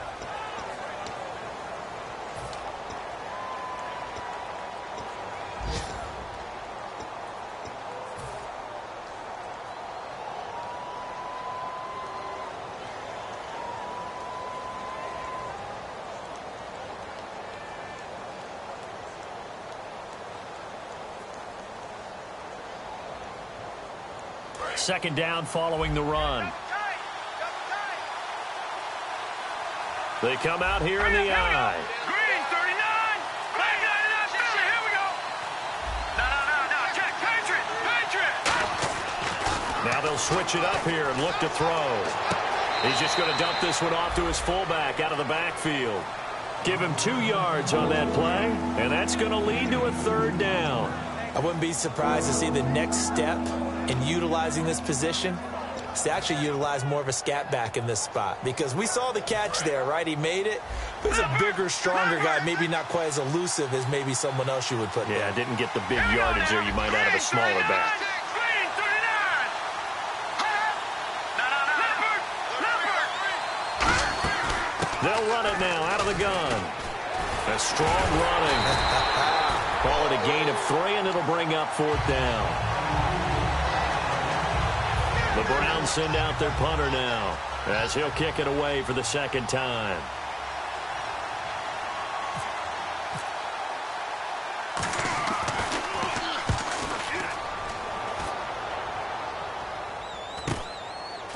Speaker 1: Second down following the run. They come out here in the eye.
Speaker 3: Green, 39. Here we go. No. Check. Patriot.
Speaker 1: Now they'll switch it up here and look to throw. He's just going to dump this one off to his fullback out of the backfield. Give him 2 yards on that play, and that's going to lead to a 3rd down.
Speaker 2: I wouldn't be surprised to see the next step in utilizing this position is to actually utilize more of a scat back in this spot, because we saw the catch there, right? He made it, but he's a bigger, stronger guy, maybe not quite as elusive as maybe someone else you would put there.
Speaker 1: Yeah, didn't get the big yardage there you might out of a smaller back.
Speaker 3: Green, 39.
Speaker 1: They'll run it now out of the gun. A strong running. Call it a gain of 3, and it'll bring up 4th down. The Browns send out their punter now as he'll kick it away for the 2nd time.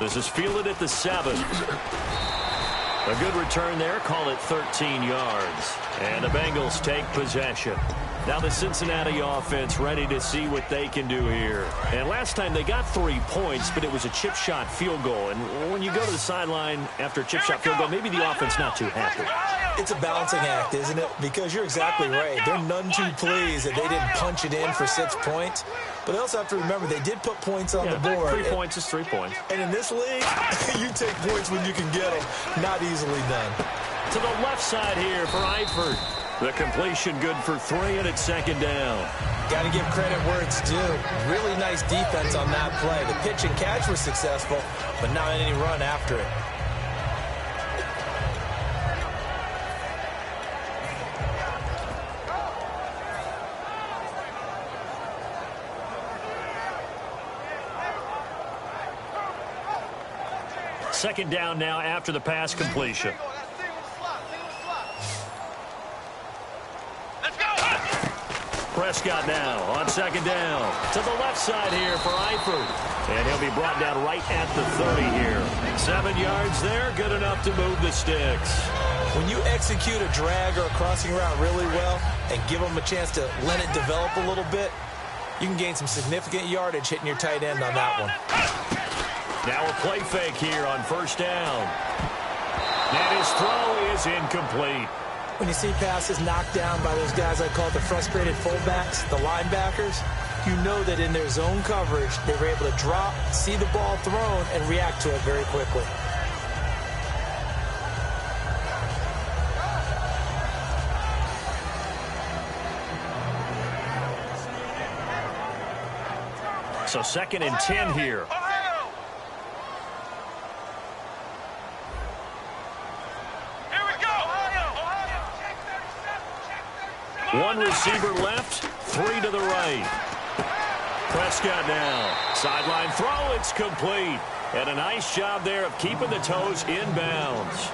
Speaker 1: This is fielded at the 7. A good return there. Call it 13 yards. And the Bengals take possession. Now the Cincinnati offense ready to see what they can do here. And last time they got 3 points, but it was a chip shot field goal. And when you go to the sideline after a chip shot field goal, maybe the offense not too happy.
Speaker 2: It's a balancing act, isn't it? Because you're exactly right. They're none too pleased that they didn't punch it in for 6 points. But they also have to remember they did put points on the board.
Speaker 1: 3 points is 3 points.
Speaker 2: And in this league, you take points when you can get them. Not easily done.
Speaker 1: To the left side here for Eifert. The completion good for 3, and it's 2nd down.
Speaker 2: Got to give credit where it's due. Really nice defense on that play. The pitch and catch was successful, but not any run after it.
Speaker 1: Second down now after the pass completion. Prescott now on 2nd down. To the left side here for Eifert. And he'll be brought down right at the 30 here. 7 yards there, good enough to move the sticks.
Speaker 2: When you execute a drag or a crossing route really well and give them a chance to let it develop a little bit, you can gain some significant yardage hitting your tight end on that one.
Speaker 1: Now a play fake here on 1st down. And his throw is incomplete.
Speaker 2: When you see passes knocked down by those guys I call the frustrated fullbacks, the linebackers, you know that in their zone coverage, they were able to drop, see the ball thrown, and react to it very quickly.
Speaker 1: So 2nd and 10 here. One receiver left, three to the right. Prescott now. Sideline throw, it's complete. And a nice job there of keeping the toes in bounds.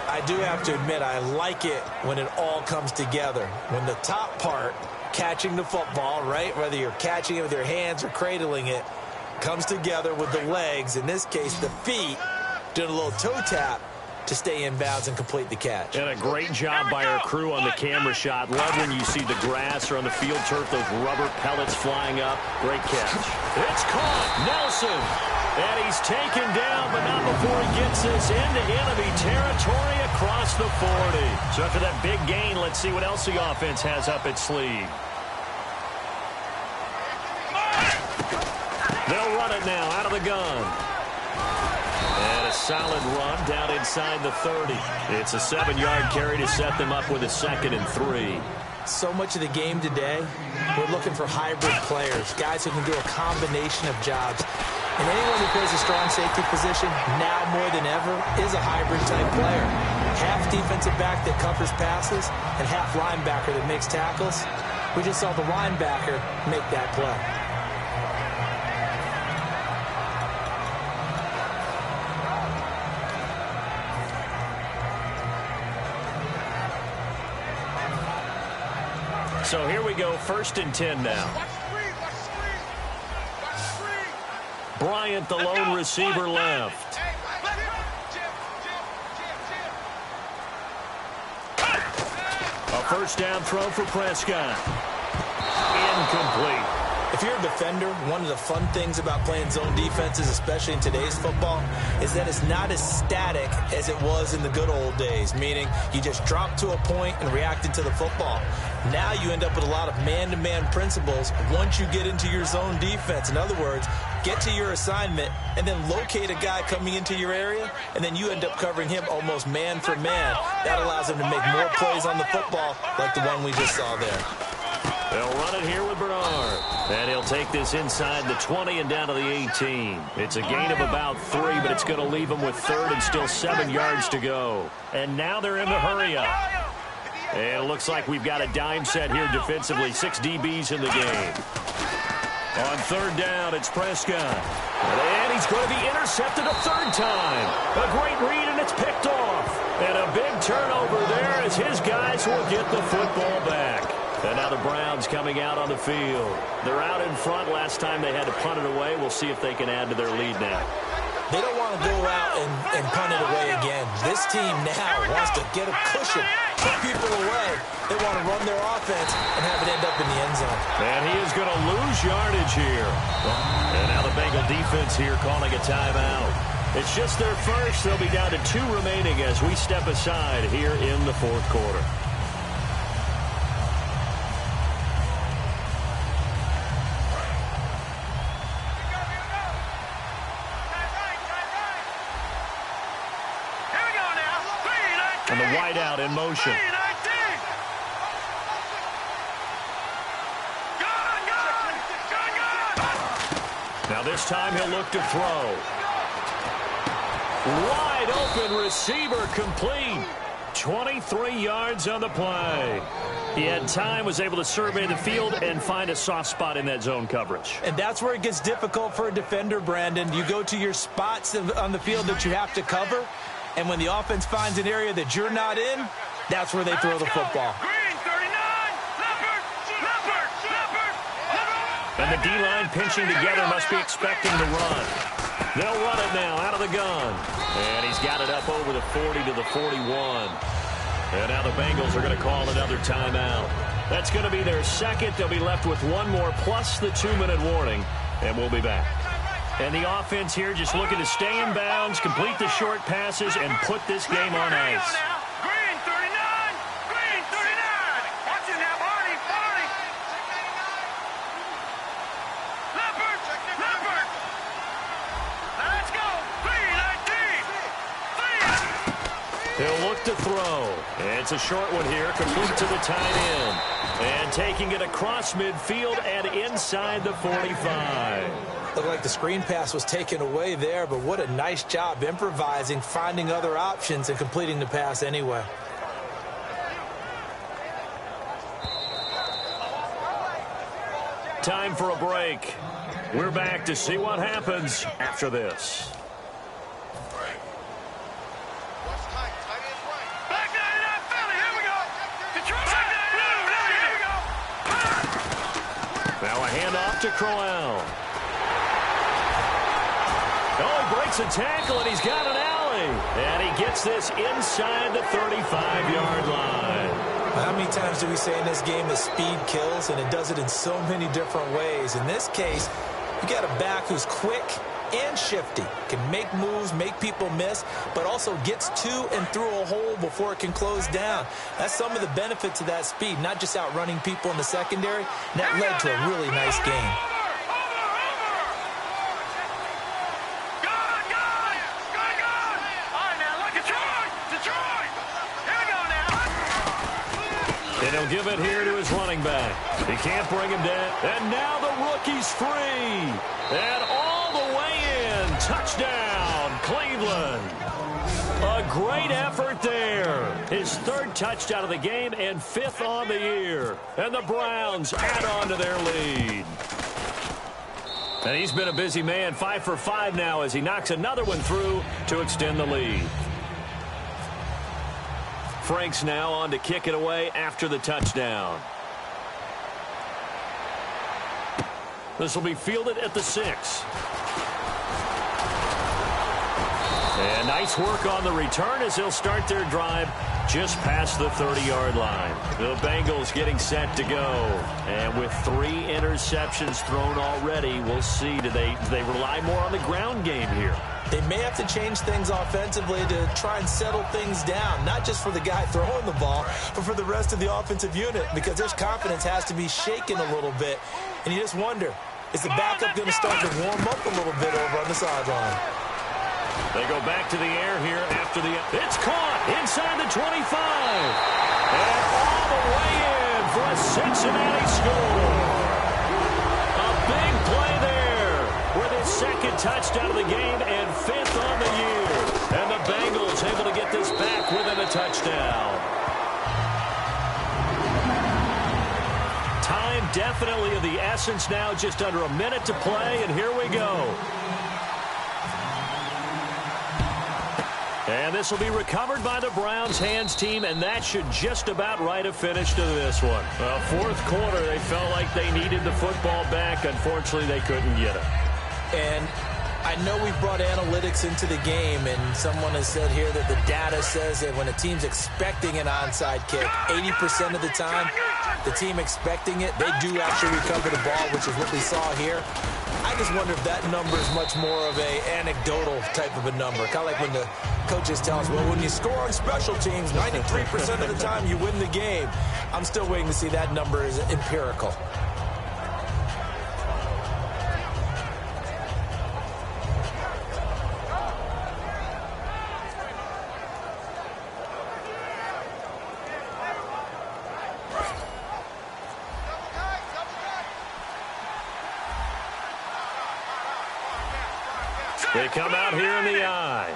Speaker 2: I do have to admit, I like it when it all comes together. When the top part, catching the football, right, whether you're catching it with your hands or cradling it, comes together with the legs, in this case the feet, doing a little toe tap to stay in bounds and complete the catch.
Speaker 1: And a great job by our crew on the camera shot. Love when you see the grass or on the field turf, those rubber pellets flying up. Great catch. It's caught. Nelson. And he's taken down, but not before he gets this into enemy territory across the 40. So after that big gain, let's see what else the offense has up its sleeve. They'll run it now out of the gun. And a solid run down inside the 30. It's a 7-yard carry to set them up with a 2nd and 3.
Speaker 2: So much of the game today, we're looking for hybrid players, guys who can do a combination of jobs. And anyone who plays a strong safety position, now more than ever, is a hybrid-type player. Half defensive back that covers passes and half linebacker that makes tackles. We just saw the linebacker make that play.
Speaker 1: So here we go, 1st and 10 now. Bryant, the lone receiver, left. A 1st down throw for Prescott. Incomplete.
Speaker 2: If you're a defender, one of the fun things about playing zone defenses, especially in today's football, is that it's not as static as it was in the good old days, meaning you just drop to a point and react into the football. Now you end up with a lot of man-to-man principles once you get into your zone defense. In other words, get to your assignment and then locate a guy coming into your area, and then you end up covering him almost man for man. That allows him to make more plays on the football like the one we just saw there.
Speaker 1: They'll run it here with Bernard. And he'll take this inside the 20 and down to the 18. It's a gain of about 3, but it's going to leave them with 3rd and still 7 yards to go. And now they're in the hurry up. And it looks like we've got a dime set here defensively. 6 DBs in the game. On 3rd down, it's Prescott. And he's going to be intercepted a 3rd time. A great read, and it's picked off. And a big turnover there as his guys will get the football back. And now the Browns coming out on the field. They're out in front. Last time they had to punt it away. We'll see if they can add to their lead now.
Speaker 2: They don't want to go out and punt it away again. This team now wants to get a cushion, put people away. They want to run their offense and have it end up in the end zone.
Speaker 1: And he is going to lose yardage here. And now the Bengal defense here calling a timeout. It's just their first. They'll be down to 2 remaining as we step aside here in the 4th quarter. And the wide out in motion. Now this time he'll look to throw. Wide open receiver complete. 23 yards on the play. He had time, was able to survey the field and find a soft spot in that zone coverage.
Speaker 2: And that's where it gets difficult for a defender, Brandon. You go to your spots on the field that you have to cover. And when the offense finds an area that you're not in, that's where they throw the football.
Speaker 1: And the D-line pinching together must be expecting to run. They'll run it now out of the gun. And he's got it up over the 40 to the 41. And now the Bengals are going to call another timeout. That's going to be their 2nd. They'll be left with 1 more plus the 2-minute warning. And we'll be back. And the offense here just looking to stay in bounds, complete the short passes, and put this game on ice.
Speaker 3: Green 39! Green 39! Watch it now, Barney! Barney! Leopard! Leopard! Now let's go! Green 19!
Speaker 1: He'll look to throw. It's a short one here, complete to the tight end. And taking it across midfield and inside the 45.
Speaker 2: Looked like the screen pass was taken away there, but what a nice job improvising, finding other options, and completing the pass anyway.
Speaker 1: time for a break. We're back to see what happens after this. Now a handoff to Crowell. Oh, he breaks a tackle, and he's got an alley. And he gets this inside the 35-yard line.
Speaker 2: How many times do we say in this game that speed kills, and it does it in so many different ways? In this case, you got a back who's quick and shifty, can make moves, make people miss, but also gets to and through a hole before it can close down. That's some of the benefits of that speed, not just outrunning people in the secondary. That led to a really nice game.
Speaker 1: And he'll give it here to his running back. He can't bring him down. And now the rookie's free. And all the way in. Touchdown, Cleveland. A great effort there. His third touchdown of the game and fifth on the year. And the Browns add on to their lead. And he's been a busy man, 5 for 5 now as he knocks another one through to extend the lead. Frank's now on to kick it away after the touchdown. This will be fielded at the 6. And nice work on the return as they'll start their drive just past the 30-yard line. The Bengals getting set to go. And with 3 interceptions thrown already, we'll see. Do they rely more on the ground game here?
Speaker 2: They may have to change things offensively to try and settle things down, not just for the guy throwing the ball, but for the rest of the offensive unit, because their confidence has to be shaken a little bit. And you just wonder, is the backup going to start to warm up a little bit over on the sideline?
Speaker 1: They go back to the air here after the... It's caught inside the 25. And all the way in for a Cincinnati score. A big play there with his second touchdown of the game and 5th on the year. And the Bengals able to get this back within a touchdown. Time definitely of the essence now, just under a minute to play, and here we go. And this will be recovered by the Browns hands team, and that should just about write a finish to this one. Fourth quarter, they felt like they needed the football back. Unfortunately, they couldn't get it.
Speaker 2: And I know we've brought analytics into the game, and someone has said here that the data says that when a team's expecting an onside kick, 80% of the time, the team expecting it, they do actually recover the ball, which is what we saw here. I just wonder if that number is much more of a anecdotal type of a number. Kind of like when the coaches tell us, well, when you score on special teams, 93% of the time you win the game. I'm still waiting to see that number is empirical.
Speaker 1: They come out here in the eye.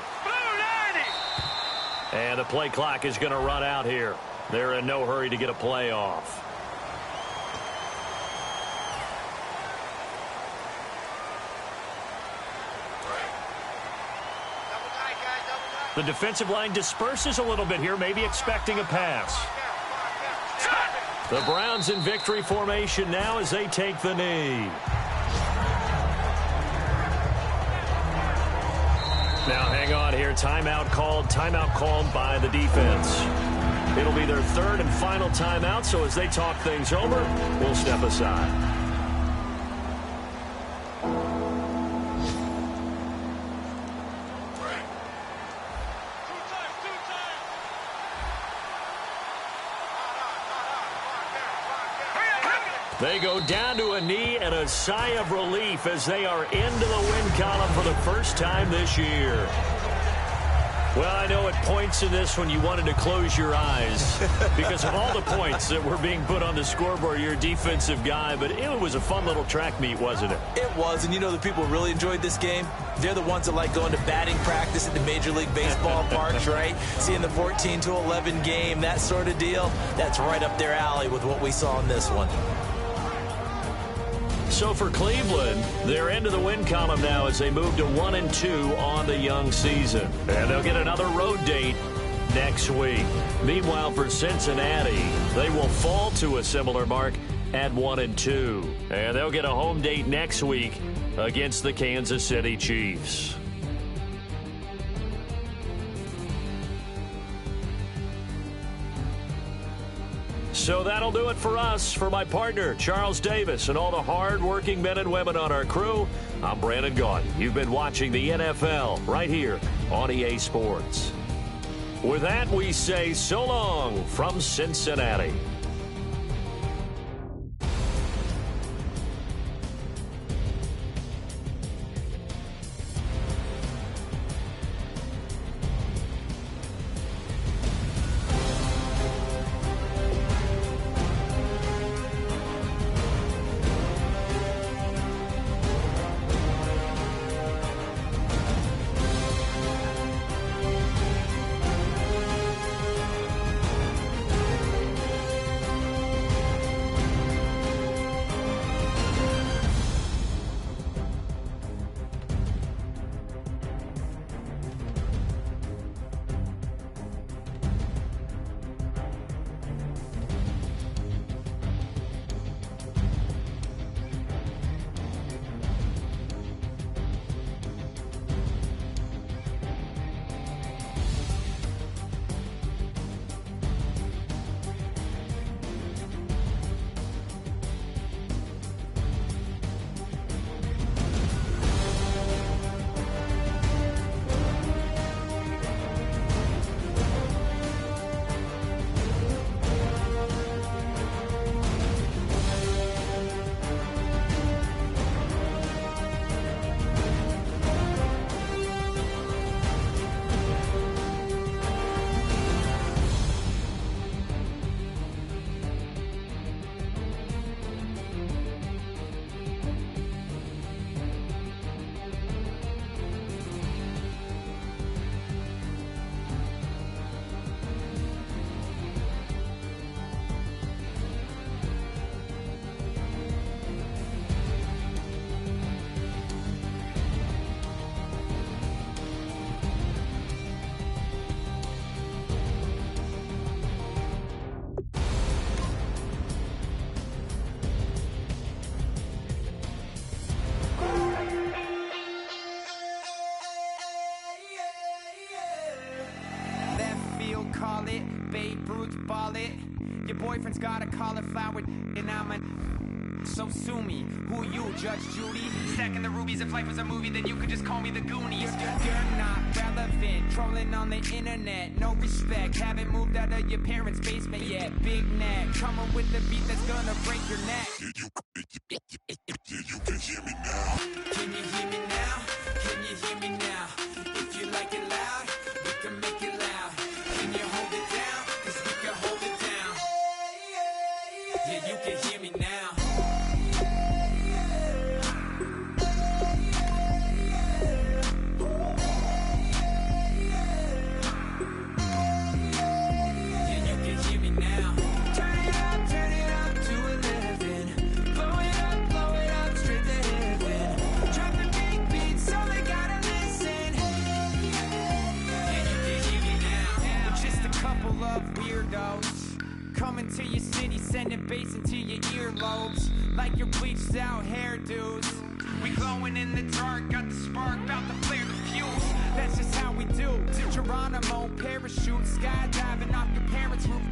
Speaker 1: And the play clock is going to run out here. They're in no hurry to get a play off. The defensive line disperses a little bit here, maybe expecting a pass. The Browns in victory formation now as they take the knee. Now hang on here. Timeout called by the defense. It'll be their third and final timeout, so as they talk things over, we'll step aside. They go down to a knee and a sigh of relief as they are into the win column for the first time this year. Well, I know at points in this when you wanted to close your eyes because of all the points that were being put on the scoreboard. You're a defensive guy, but it was a fun little track meet, wasn't it?
Speaker 2: It was, and you know the people really enjoyed this game? They're the ones that like going to batting practice at the Major League Baseball parks, right? Seeing the 14-11 game, that sort of deal. That's right up their alley with what we saw in this one.
Speaker 1: So for Cleveland, they're into the win column now as they move to 1-2 on the young season. And they'll get another road date next week. Meanwhile, for Cincinnati, they will fall to a similar mark at 1-2. And they'll get a home date next week against the Kansas City Chiefs. So that'll do it for us. For my partner, Charles Davis, and all the hard-working men and women on our crew, I'm Brandon Gaudin. You've been watching the NFL right here on EA Sports. With that, we say so long from Cincinnati.
Speaker 4: Call it, Babe Ruth ball it. Your boyfriend's got a cauliflower and I'm a... So sue me, who you, Judge Judy? Stacking the rubies, if life was a movie, then you could just call me the Goonies. You're not relevant, trolling on the internet. No respect, haven't moved out of your parents' basement yet. Big neck, coming with the beat that's gonna break your neck. You can hear me now. Can you hear me now? Can you hear me now? If you like it loud, we can make it loud. Can you hold it down? 'Cause we can hold it down. Yeah, you can hear me now. Yeah, you can hear me now. Turn it up to 11. Blow it up straight to heaven. Drop the big beats so they gotta listen. Yeah, you can hear me now. We're just a couple of weirdos coming to your city, sending bass into your earlobes like your bleached out hairdos. We glowing in the dark, got the spark, about to flare the fuse. That's just how we do. To Geronimo, parachute, skydiving off your parents' roof.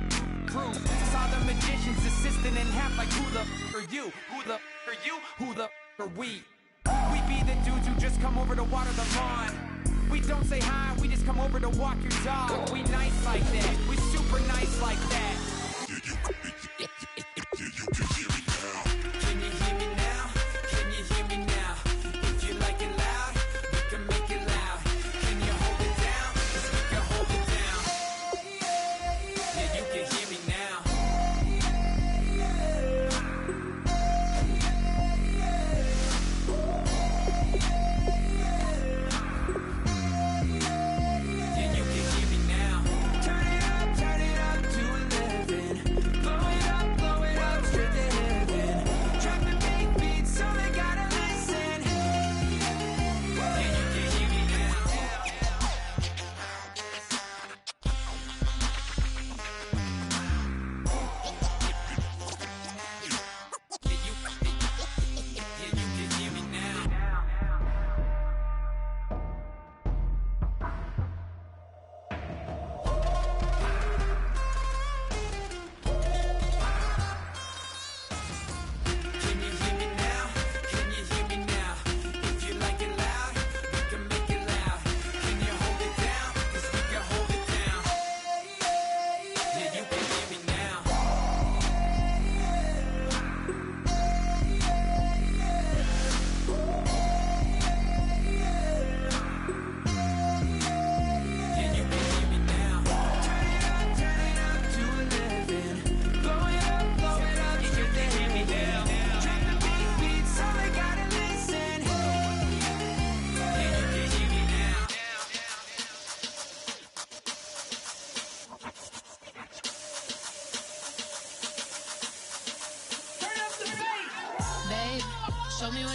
Speaker 4: Crew. Saw the magician's assistant in half like who the are you? Who the are you? Who the are we? We be the dudes who just come over to water the lawn. We don't say hi, we just come over to walk your dog. We nice like that, we super nice like that. Can you hear me now? Can you hear me now? If you like it loud, we can make it loud. Can you hold it down? 'Cause we can hold it down. Yeah, you can hear me now. Yeah, you can hear me now. Turn it up to 11. Blow it up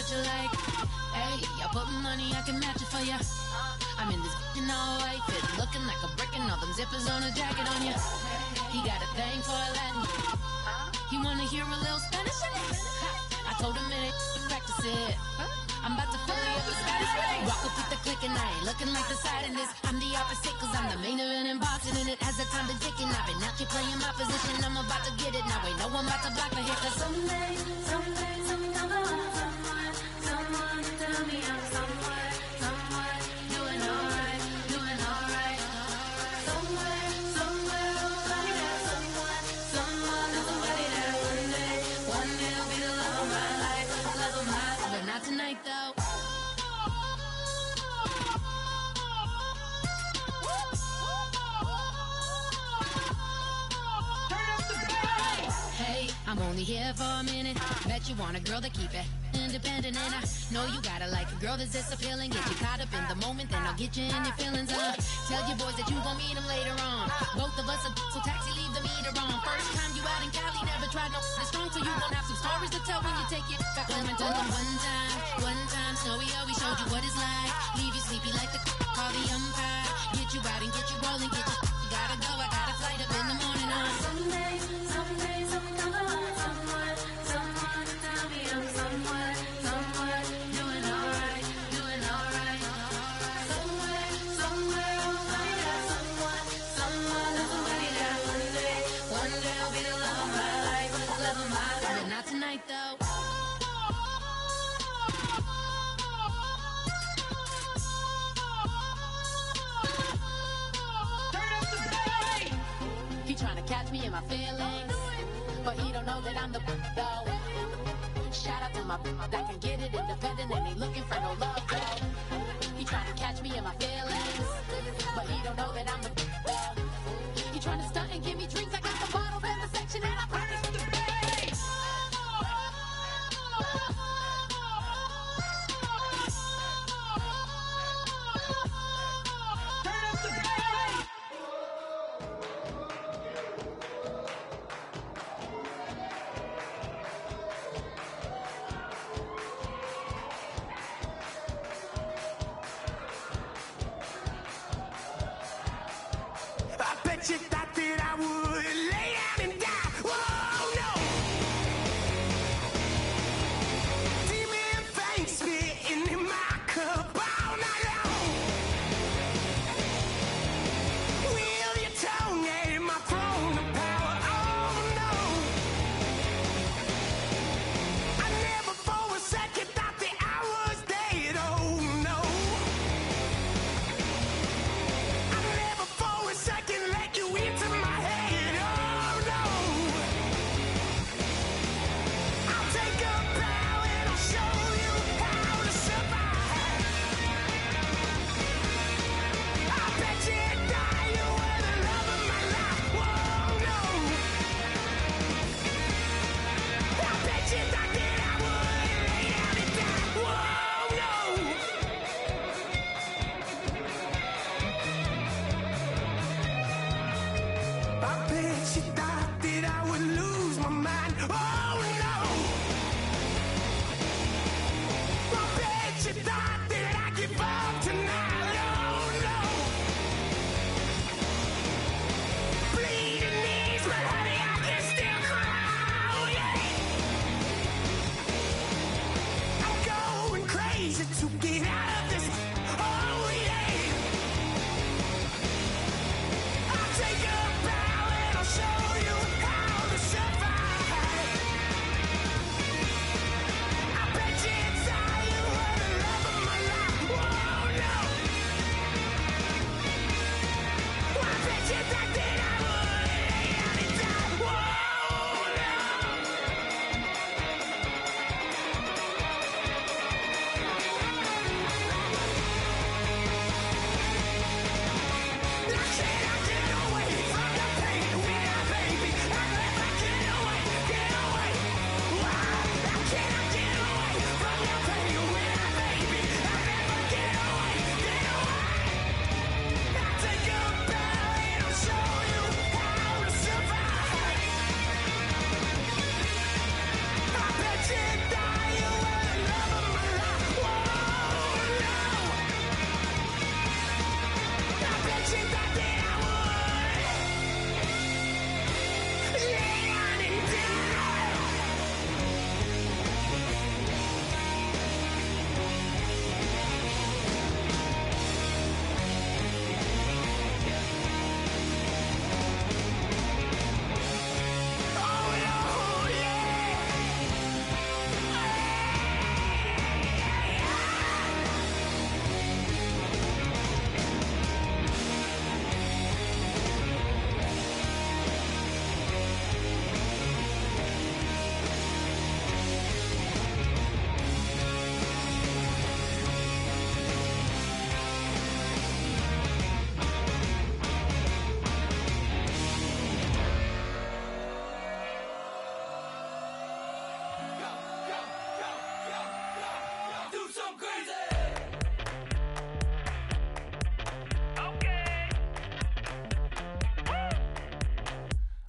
Speaker 5: what you like. Hey, I put money, I can match it for ya. I'm in this in all white fit, looking like a brick and all them zippers on a jacket on ya. He got a thing for Latin. He wanna hear a little Spanish in it. I told him it ain't practice it. I'm about to fill you up with Spanish. Walk up with the click and I ain't looking like the side in this. I'm the opposite cause I'm the main event in boxing in it. As the time been ticking, I've been out here playing my position. I'm about to get it now, ain't no one about to block me here. Cause someday, someone tell me I'm someone doing alright, doing alright. Somewhere, somebody that someone is somebody that one day will be the love of my life, love of my life. But not tonight though. Hey, I'm only here for a minute. Bet you want a girl to keep it independent, and I know you gotta like a girl that's this appealing. Get you caught up in the moment, then I'll get you in your feelings. Tell your boys that you gon' meet them later on. Both of us are so taxi, leave the meter on. First time you out in Cali, never tried no strong, so you gon' have some stories to tell when you take it back home and tell them one time, Snowy always showed you what it's like. Leave you sleepy like the call the umpire. Get you out and get you rolling, get you gotta go. I got a flight up in the morning on someday, someone tell me I'm someone doing alright, doing alright. Somewhere, somebody that someone is somebody that one day will be the love of my life, love of my life. But not tonight though. He tryna catch me in my feelings, but he don't know that I'm the though. Shout out to my that can get it independent and ain't looking for no love though. He tryna catch me in my feelings, but he don't know that I'm the though. He tryna stunt and give me drinks. I got the bottles in the section and I promise to pay.
Speaker 6: You thought that I would lay down and die. Whoa, no. Demon things spitting in my cup all night long. Will your tongue at my throne of power? Oh, no. I never for a second thought that I was dead. Oh, no. I never for a second let you into my head, oh no. I'll take a bow and I'll show you how to survive. I bet you die, you were the love of my life, whoa no. I bet you thought that I would lay down and die, whoa no. I bet you thought that I would lose my mind. Oh no! I bet you thought that I'd give up tonight. Oh no! Bleeding knees, but honey, I can still cry. Oh yeah! I'm going crazy to get out of this. Oh yeah! I'll take a bow and I'll show you how to survive. I bet you die, you were the love of my life. Whoa, no. I bet you thought that I would lay down and die. Whoa, no. I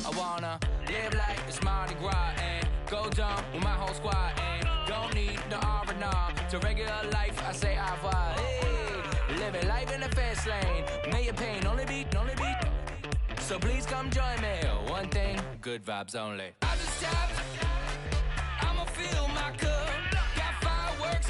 Speaker 4: I wanna live like it's Mardi Gras and go dumb with my whole squad and don't need the R&R to regular life. I say au revoir. Hey, living life in the fast lane. May your pain only be. So please come join me. One thing, good vibes only. I just tapped. I'ma fill my cup. Got fireworks.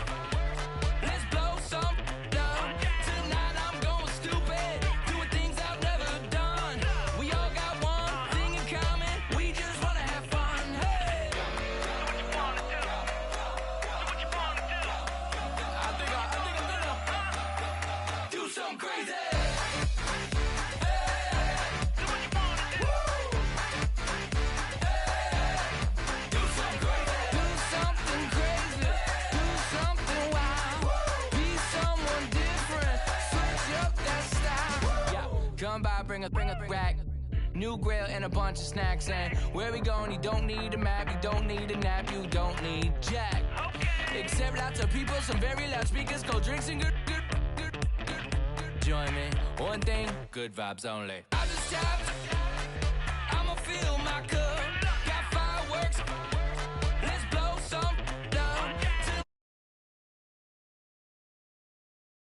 Speaker 4: Let's blow some down. Tonight I'm going stupid. Doing things I've never done. We all got one thing in common. We just wanna have fun. Hey. Do what you wanna do. Do what you wanna do. I think I'm gonna do something crazy. Come by, bring a rack. New grill and a bunch of snacks. And where we going, you don't need a map. You don't need a nap. You don't need jack. Except lots of people, some very loud speakers, cold drinks and good. Join me. One thing, good vibes only. I just tapped.